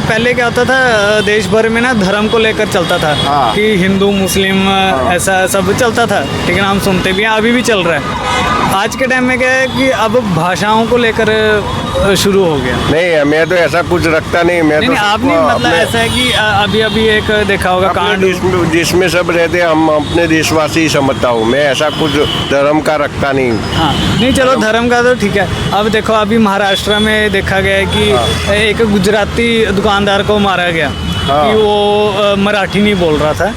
पहले क्या होता था, देश भर में ना धर्म को लेकर चलता था कि हिंदू मुस्लिम ऐसा सब चलता था, ठीक है ना, हम सुनते भी हैं, अभी भी चल रहा है। आज के टाइम में क्या है कि अब भाषाओं को लेकर शुरू हो गया। नहीं, मैं तो ऐसा कुछ रखता नहीं। मैं नहीं, तो नहीं, आपने मतलब ऐसा है कि अभी अभी एक देखा होगा कांड जिसमें सब रहते हैं, हम अपने देशवासी ही समझता हूँ मैं, ऐसा कुछ धर्म का रखता नहीं। हाँ, नहीं चलो धर्म का तो ठीक है। अब देखो अभी महाराष्ट्र में देखा गया है कि एक गुजराती दुकानदार को मारा गया कि वो मराठी नहीं बोल रहा था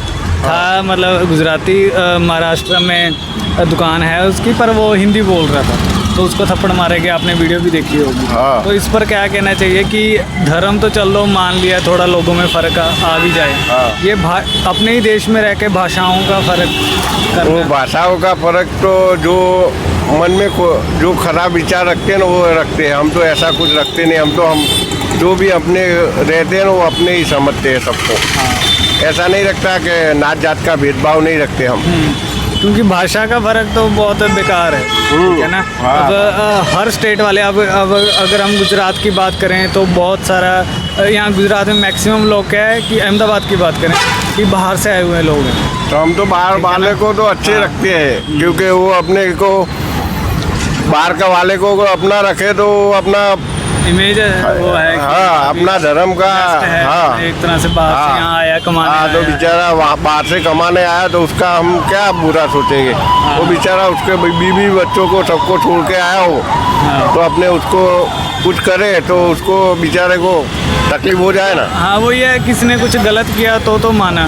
मतलब गुजराती, महाराष्ट्र में दुकान है उसकी, पर वो हिंदी बोल रहा था, तो उसको थप्पड़ मारे गया। आपने वीडियो भी देखी होगी। तो इस पर क्या कहना चाहिए कि धर्म तो चलो मान लिया, थोड़ा लोगों में फ़र्क आ भी जाए, ये अपने ही देश में रह के भाषाओं का फ़र्क वो भाषाओं का फ़र्क तो जो मन में जो खराब विचार रखते हैं ना वो रखते हैं। हम तो ऐसा कुछ रखते नहीं। हम जो भी अपने रहते हैं ना वो अपने ही समझते हैं सबको। ऐसा नहीं रखता कि नात जात का भेदभाव नहीं रखते हम। क्योंकि भाषा का फ़र्क तो बहुत बेकार है, ठीक है ना। अब हर स्टेट वाले, अब अगर हम गुजरात की बात करें तो बहुत सारा यहाँ गुजरात में मैक्सिमम लोग क्या है कि अहमदाबाद की बात करें कि बाहर से आए हुए लोग हैं, तो हम तो बाहर वाले को तो अच्छे रखते हैं, क्योंकि वो अपने को बाहर का वाले को अपना रखे तो अपना इमेज वो है अपना धर्म का एक तरह से बाहर से यहाँ आया कमाने तो बेचारा बाहर से कमाने आया तो उसका हम क्या बुरा सोचेंगे। वो बेचारा उसके बीवी बच्चों को सबको छोड़ के आया हो तो अपने उसको कुछ करे तो उसको बेचारे को तकलीफ हो जाए ना। हाँ, वो ये किसी ने कुछ गलत किया तो माना,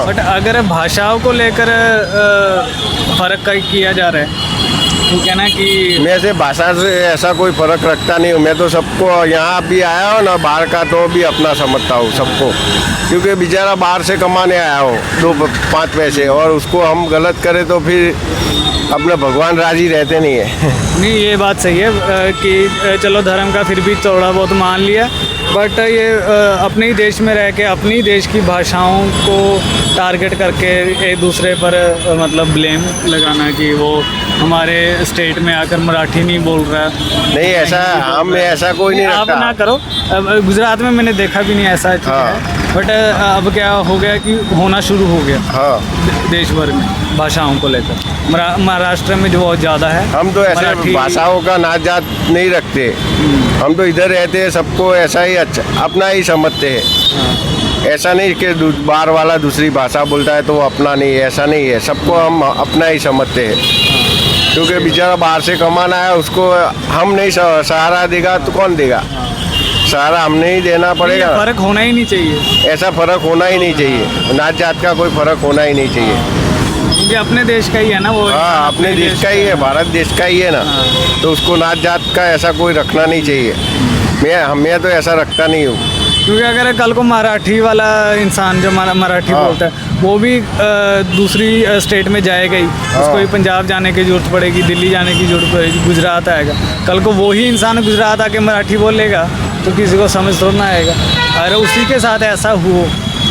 बट अगर भाषाओं को लेकर फ़र्क किया जा रहा है, ठीक है ना, कि मैं से भाषा से ऐसा कोई फ़र्क रखता नहीं हूँ। मैं तो सबको यहाँ भी आया हो ना बाहर का तो भी अपना समझता हूँ सबको, क्योंकि बेचारा बाहर से कमाने आया हो 2-5 पैसे और उसको हम गलत करें तो फिर अपने भगवान राजी रहते नहीं है। नहीं, ये बात सही है कि चलो धर्म का फिर भी थोड़ा बहुत मान लिया, बट ये अपने ही देश में रह के अपनी ही देश की भाषाओं को टारगेट करके एक दूसरे पर मतलब ब्लेम लगाना कि वो हमारे स्टेट में आकर मराठी नहीं बोल रहा। नहीं, ऐसा हम ऐसा कोई नहीं आप रखता। ना करो। गुजरात में मैंने देखा भी नहीं ऐसा चीज़ है, बट अब क्या हो गया कि होना शुरू हो गया देश भर में भाषाओं को लेकर। महाराष्ट्र में जो बहुत ज़्यादा है। हम तो ऐसे भाषाओं का नात जात नहीं रखते। हम तो इधर रहते हैं, सबको ऐसा ही अच्छा अपना ही समझते हैं। ऐसा नहीं कि बाहर वाला दूसरी भाषा बोलता है तो वो अपना नहीं है, ऐसा नहीं है। सबको हम अपना ही समझते हैं, क्योंकि बेचारा बाहर से कमाना है, उसको हम नहीं सहारा देगा तो कौन देगा? सहारा हमने ही देना पड़ेगा। फ़र्क होना ही नहीं चाहिए, ऐसा फ़र्क होना ही नहीं चाहिए। नात जात का कोई फ़र्क होना ही नहीं चाहिए, क्योंकि अपने देश का ही है ना वो। अपने देश का ही है, भारत देश का ही है ना, तो उसको नात जात का ऐसा कोई रखना नहीं चाहिए। मैं तो ऐसा रखता नहीं हूँ। क्योंकि अगर कल को मराठी वाला इंसान जो मराठी बोलता है वो भी दूसरी स्टेट में जाएगा ही, उसको भी पंजाब जाने की ज़रूरत पड़ेगी, दिल्ली जाने की ज़रूरत पड़ेगी, गुजरात आएगा, कल को वही इंसान गुजरात आके मराठी बोलेगा तो किसी को समझ थोड़ा ना आएगा। अगर उसी के साथ ऐसा हो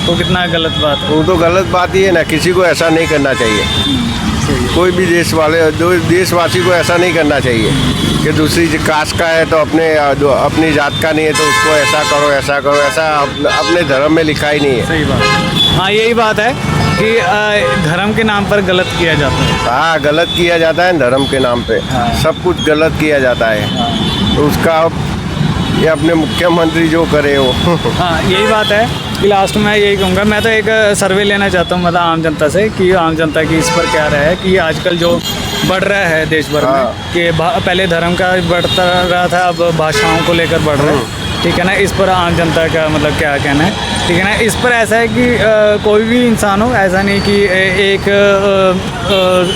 तो कितना गलत बात है। वो तो गलत बात ही है ना, किसी को ऐसा नहीं करना चाहिए। कोई भी देशवासी को ऐसा नहीं करना चाहिए कि दूसरी कास्ट का है तो अपनी जात का नहीं है तो उसको ऐसा करो ऐसा करो। ऐसा अपने धर्म में लिखा ही नहीं है। सही बात। हाँ, यही बात है कि धर्म के नाम पर गलत किया जाता है। हाँ, गलत किया जाता है धर्म के नाम पे। सब कुछ गलत किया जाता है। तो उसका ये अपने मुख्यमंत्री जो करे वो। हाँ, यही बात है कि लास्ट में यही कहूँगा। मैं तो एक सर्वे लेना चाहता हूँ मतलब आम जनता से कि आम जनता की इस पर क्या राय है कि आजकल जो बढ़ रहा है देश भर में कि पहले धर्म का बढ़ता रहा था, अब भाषाओं को लेकर बढ़ रहा है, ठीक है ना। इस पर आम जनता का मतलब क्या कहना है, ठीक है ना। इस पर ऐसा है कि कोई भी इंसान हो, ऐसा नहीं कि एक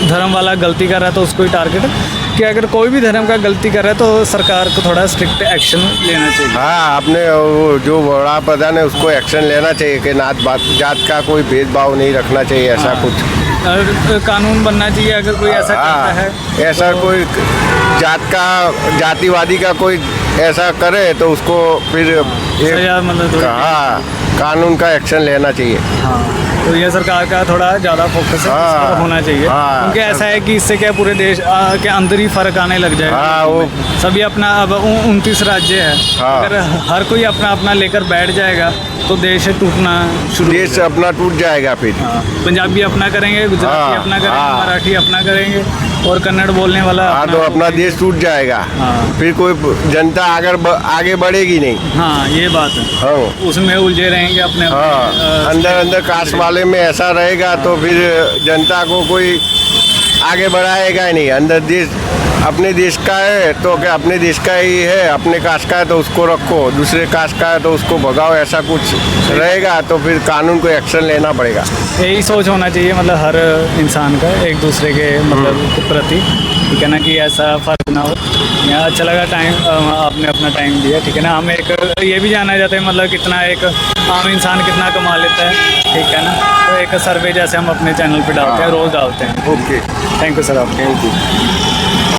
धर्म वाला गलती कर रहा है तो उसको ही टारगेट, कि अगर कोई भी धर्म का गलती कर रहा है तो सरकार को थोड़ा स्ट्रिक्ट एक्शन लेना चाहिए। हाँ, आपने वो जो बड़ा प्रधान है उसको एक्शन लेना चाहिए कि नात जात का कोई भेदभाव नहीं रखना चाहिए, ऐसा कुछ। कानून बनना चाहिए अगर कोई ऐसा करता है। ऐसा कोई जातिवादी का कोई ऐसा करे तो उसको फिर सजा मतलब थोड़ी- हाँ, कानून का एक्शन लेना चाहिए। हाँ, तो ये सरकार का थोड़ा ज़्यादा फोकस है, हाँ, इस पर होना चाहिए। हाँ, क्योंकि ऐसा है कि इससे क्या पूरे देश के अंदर ही फर्क आने लग जाएगा। हाँ, वो सभी अपना, अब 29 राज्य है, हाँ। अगर हर कोई अपना अपना लेकर बैठ जाएगा तो देश टूटना शुरू हो देश अपना टूट जाएगा फिर। हाँ, पंजाबी अपना करेंगे, गुजराती हाँ, अपना करेंगे, हाँ। मराठी अपना करेंगे और कन्नड़ बोलने वाला हाँ, तो अपना देश टूट जाएगा। हाँ। फिर कोई जनता आगे बढ़ेगी नहीं। हाँ, ये बात है। हाँ, उसमें उलझे रहेंगे अपने हाँ, अंदर कास्ट वाले में ऐसा रहेगा तो फिर जनता को कोई आगे बढ़ाएगा ही नहीं। अंदर देश अपने देश का है तो क्या अपने देश का ही है, अपने कास्ट का है तो उसको रखो, दूसरे कास्ट का है तो उसको भगाओ, ऐसा कुछ रहेगा तो फिर कानून को एक्शन लेना पड़ेगा। यही सोच होना चाहिए मतलब हर इंसान का एक दूसरे के मतलब प्रति, ठीक है ना, कि ऐसा फर्क ना हो। यहाँ अच्छा लगा टाइम, आपने अपना टाइम दिया, ठीक है ना। हम एक ये भी जाना चाहते हैं मतलब कितना एक आम इंसान कितना कमा लेता है, ठीक है ना। तो एक सर्वे जैसे हम अपने चैनल पे डालते हैं, रोज़ डालते हैं। ओके, थैंक यू सर, आप थैंक यू।